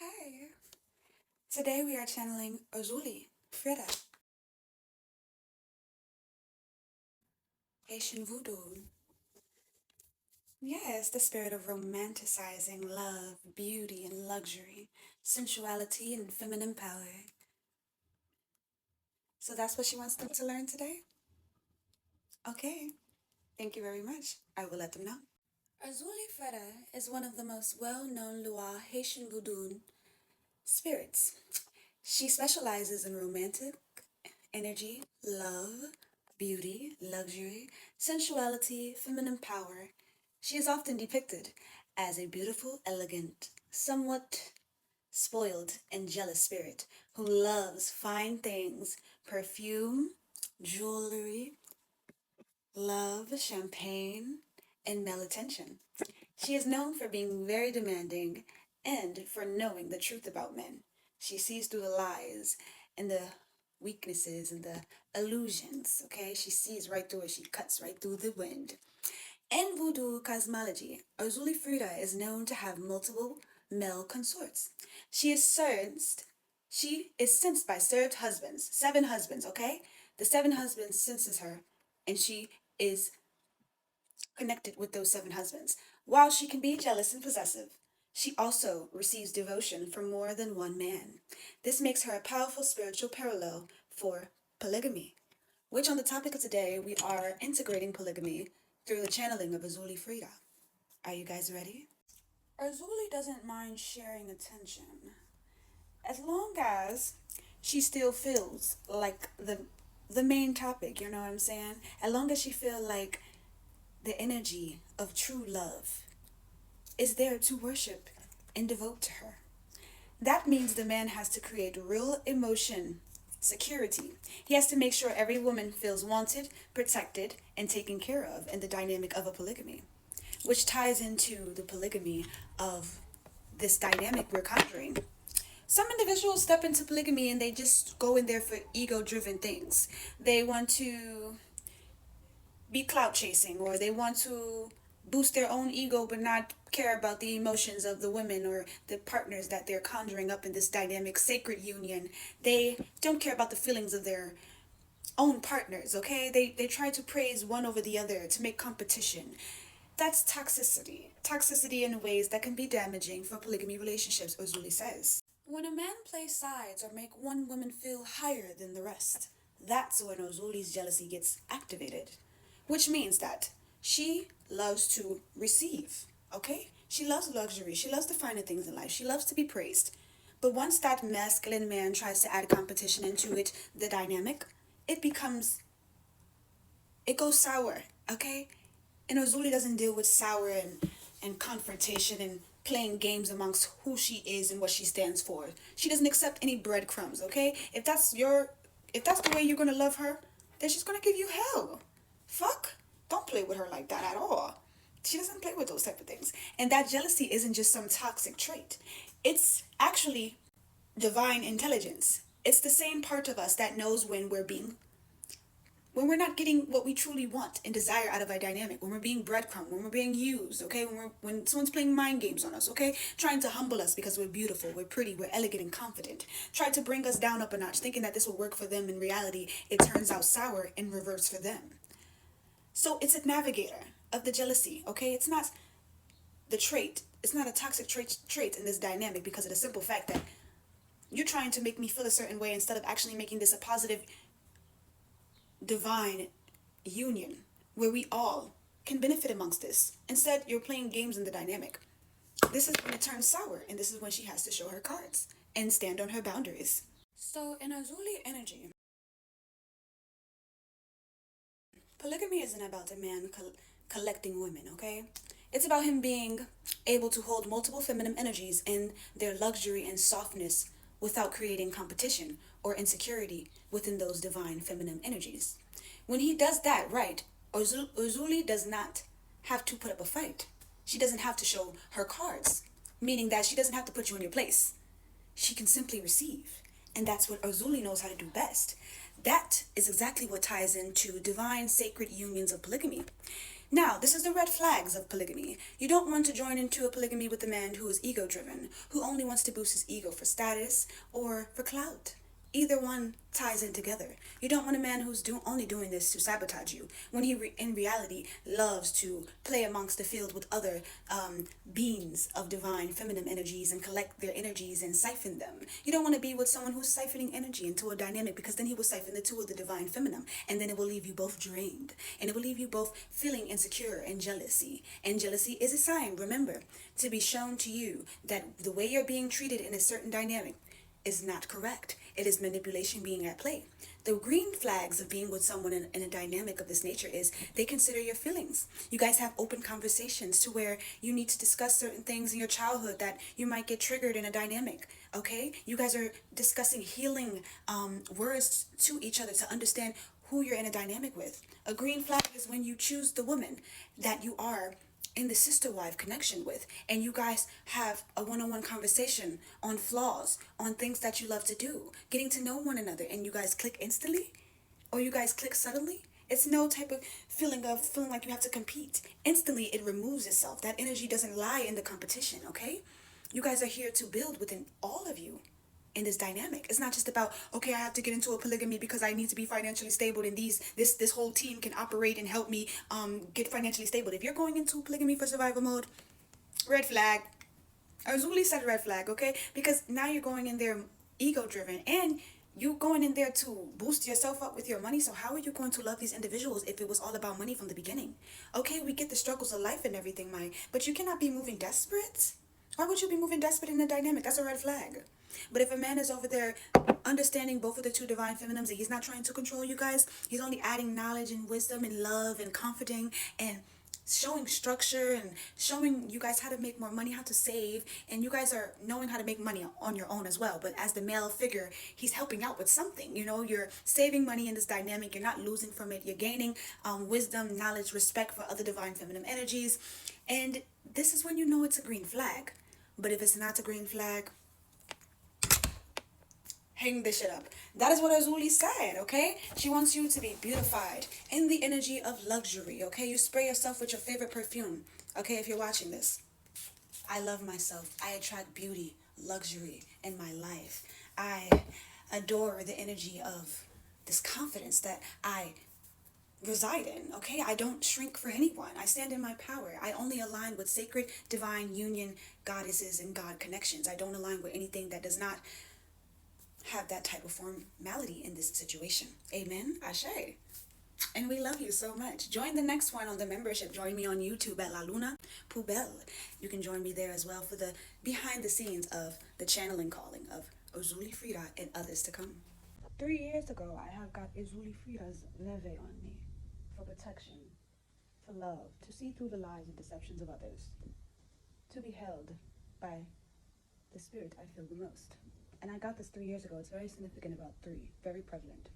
Hi. Today we are channeling Erzulie, Freda, Haitian voodoo. Yes, the spirit of romanticizing love, beauty, and luxury, sensuality, and feminine power. So that's what she wants them to learn today? Okay, thank you very much. I will let them know. Erzulie Freda is one of the most well-known Loire Haitian voodoo spirits. She specializes in romantic energy, love, beauty, luxury, sensuality, feminine power. She is often depicted as a beautiful, elegant, somewhat spoiled, and jealous spirit who loves fine things, perfume, jewelry, love, champagne, and male attention. She is known for being very demanding and for knowing the truth about men. She sees through the lies and the weaknesses and the illusions, okay? She sees right through it. She cuts right through the wind. In voodoo cosmology, Erzulie Freda is known to have multiple male consorts. She is sensed. She is sensed by served husbands, 7 husbands, okay? The 7 husbands senses her, and she is connected with those 7 husbands. While she can be jealous and possessive, she also receives devotion from more than one man. This makes her a powerful spiritual parallel for polygamy, which on the topic of today, we are integrating polygamy through the channeling of Erzulie Freda. Are you guys ready? Erzulie doesn't mind sharing attention as long as she still feels like the main topic, you know what I'm saying? As long as she feels like the energy of true love is there to worship and devote to her. That means the man has to create real emotion, security. He has to make sure every woman feels wanted, protected, and taken care of in the dynamic of a polygamy, which ties into the polygamy of this dynamic we're conjuring. Some individuals step into polygamy and they just go in there for ego driven things. They want to be clout chasing, or they want to boost their own ego but not care about the emotions of the women or the partners that they're conjuring up in this dynamic sacred union. They don't care about the feelings of their own partners, okay? They try to praise one over the other to make competition. That's toxicity. Toxicity in ways that can be damaging for polygamy relationships, Ozuli says. When a man plays sides or make one woman feel higher than the rest, that's when Ozuli's jealousy gets activated. Which means that she loves to receive, okay? She loves luxury. She loves the finer things in life. She loves to be praised. But once that masculine man tries to add competition into it, the dynamic, it becomes, it goes sour, okay? And Ozuli doesn't deal with sour and confrontation and playing games amongst who she is and what she stands for. She doesn't accept any breadcrumbs, okay? If that's the way you're gonna love her, then she's gonna give you hell. Fuck. Don't play with her like that at all. She doesn't play with those type of things. And that jealousy isn't just some toxic trait. It's actually divine intelligence. It's the same part of us that knows when we're not getting what we truly want and desire out of our dynamic, when we're being breadcrumb, when we're being used, okay, when someone's playing mind games on us, okay, trying to humble us because we're beautiful, we're pretty, we're elegant and confident, try to bring us down up a notch, thinking that this will work for them. In reality, it turns out sour and reverts for them. So it's a navigator of the jealousy, okay? It's not the trait. It's not a toxic trait in this dynamic because of the simple fact that you're trying to make me feel a certain way instead of actually making this a positive divine union where we all can benefit amongst this. Instead, you're playing games in the dynamic. This is when it turns sour, and this is when she has to show her cards and stand on her boundaries. So, in Azuli energy, polygamy isn't about a man collecting women, okay? It's about him being able to hold multiple feminine energies in their luxury and softness without creating competition or insecurity within those divine feminine energies. When he does that right, Uzuli does not have to put up a fight. She doesn't have to show her cards, meaning that she doesn't have to put you in your place. She can simply receive. And that's what Erzulie knows how to do best. That is exactly what ties into divine sacred unions of polygamy. Now, this is the red flags of polygamy. You don't want to join into a polygamy with a man who is ego-driven, who only wants to boost his ego for status or for clout. Either one ties in together. You don't want a man who's only doing this to sabotage you, when he in reality loves to play amongst the field with other beings of divine feminine energies and collect their energies and siphon them. You don't want to be with someone who's siphoning energy into a dynamic, because then he will siphon the two of the divine feminine, and then it will leave you both drained, and it will leave you both feeling insecure and jealousy. And jealousy is a sign, remember, to be shown to you that the way you're being treated in a certain dynamic is not correct. It is manipulation being at play. The green flags of being with someone in a dynamic of this nature is they consider your feelings. You guys have open conversations to where you need to discuss certain things in your childhood that you might get triggered in a dynamic. Okay? You guys are discussing healing words to each other to understand who you're in a dynamic with. A green flag is when you choose the woman that you are in the sister wife connection with, and you guys have a one-on-one conversation on flaws, on things that you love to do, getting to know one another, and you guys click instantly, or you guys click subtly. It's no type of feeling like you have to compete. Instantly it removes itself. That energy doesn't lie in the competition. Okay, you guys are here to build within all of you in this dynamic. It's not just about, okay, I have to get into a polygamy because I need to be financially stable, and this whole team can operate and help me get financially stable. If you're going into polygamy for survival mode, red flag. Erzulie said red flag, okay? Because now you're going in there ego driven, and you going in there to boost yourself up with your money. So how are you going to love these individuals if it was all about money from the beginning? Okay, we get the struggles of life and everything, Mike, but you cannot be moving desperate. Why would you be moving desperate in a dynamic? That's a red flag. But if a man is over there understanding both of the two divine feminines, and he's not trying to control you guys, he's only adding knowledge and wisdom and love and comforting and showing structure and showing you guys how to make more money, how to save, and you guys are knowing how to make money on your own as well. But as the male figure, he's helping out with something. You know, you're saving money in this dynamic. You're not losing from it. You're gaining wisdom, knowledge, respect for other divine feminine energies. And this is when you know it's a green flag. But if it's not a green flag, hang this shit up. That is what Erzulie said, okay? She wants you to be beautified in the energy of luxury, okay? You spray yourself with your favorite perfume, okay, if you're watching this. I love myself. I attract beauty, luxury in my life. I adore the energy of this confidence that I reside in, okay? I don't shrink for anyone. I stand in my power. I only align with sacred, divine union, goddesses, and God connections. I don't align with anything that does not have that type of formality in this situation. Amen. Ashe. And we love you so much. Join the next one on the membership. Join me on YouTube at La Luna Poubelle. You can join me there as well for the behind the scenes of the channeling calling of Erzulie Freda and others to come. 3 years ago, I have got Erzulie Freda's leve on me for protection, for love, to see through the lies and deceptions of others, to be held by the spirit I feel the most. And I got this 3 years ago. It's very significant about 3, very prevalent.